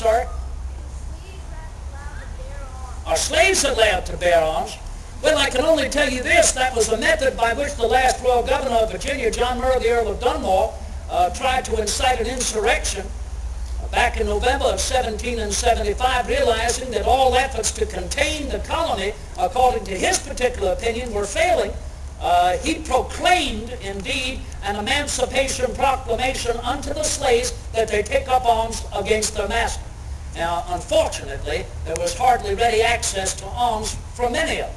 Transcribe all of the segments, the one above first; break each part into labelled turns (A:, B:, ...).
A: sorry? Are slaves allowed to bear arms? Well, I can only tell you this. That was a method by which the last royal governor of Virginia, John Murray, the Earl of Dunmore, tried to incite an insurrection back in November of 1775, realizing that all efforts to contain the colony, according to his particular opinion, were failing. He proclaimed, indeed, an emancipation proclamation unto the slaves that they take up arms against their master. Now, unfortunately, there was hardly ready access to arms for many of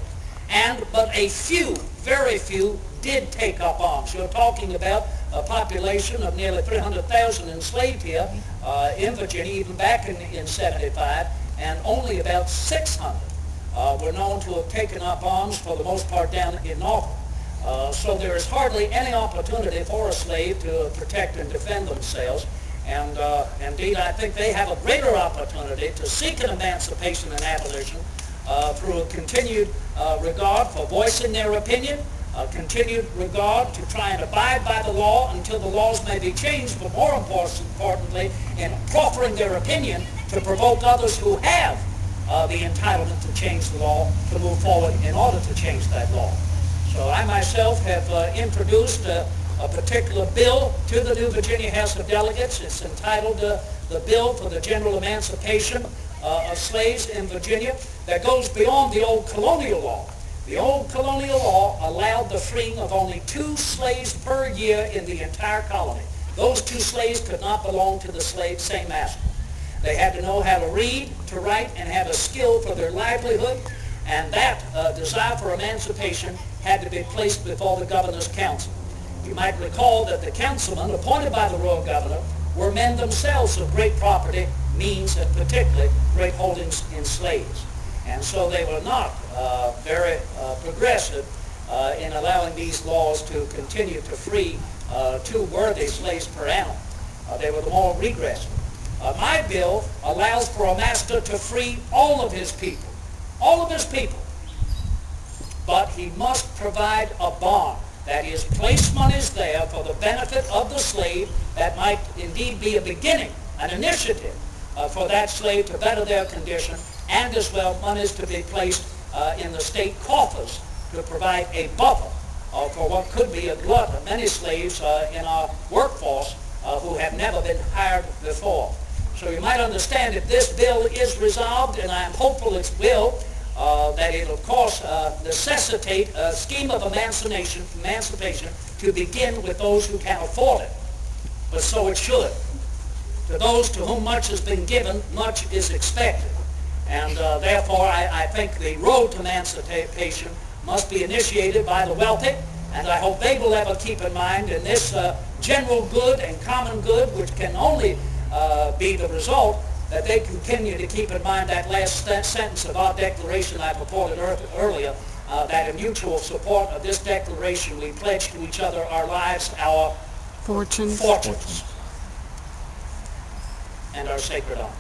A: them. But a few, very few, did take up arms. You're talking about a population of nearly 300,000 enslaved here in Virginia, even back in 75, and only about 600 were known to have taken up arms, for the most part down in Norfolk. So there is hardly any opportunity for a slave to protect and defend themselves. And indeed, I think they have a greater opportunity to seek an emancipation and abolition through a continued regard for voicing their opinion, a continued regard to try and abide by the law until the laws may be changed, but more importantly, in proffering their opinion to provoke others who have the entitlement to change the law to move forward in order to change that law. So I myself have introduced a particular bill to the New Virginia House of Delegates. It's entitled the Bill for the General Emancipation of Slaves in Virginia, that goes beyond the old colonial law. The old colonial law allowed the freeing of only 2 slaves per year in the entire colony. Those 2 slaves could not belong to the same master. They had to know how to read, to write, and have a skill for their livelihood, and that desire for emancipation had to be placed before the governor's council. You might recall that the councilmen appointed by the royal governor were men themselves of great property, means, and particularly great holdings in slaves. And so they were not very progressive in allowing these laws to continue to free 2 worthy slaves per annum. They were the more regressive. My bill allows for a master to free all of his people, but he must provide a bond. That is, place monies there for the benefit of the slave. That might indeed be a beginning, an initiative for that slave to better their condition, and as well monies to be placed in the state coffers to provide a buffer for what could be a glut of many slaves in our workforce who have never been hired before. So you might understand, if this bill is resolved, and I am hopeful it will, that it will, of course, necessitate a scheme of emancipation to begin with those who can afford it. But so it should. To those to whom much has been given, much is expected. And therefore, I think the road to emancipation must be initiated by the wealthy, and I hope they will ever keep in mind in this general good and common good, which can only be the result, that they continue to keep in mind that last sentence of our declaration I purported earlier, that in mutual support of this declaration we pledge to each other our lives, our fortunes, and our sacred honor.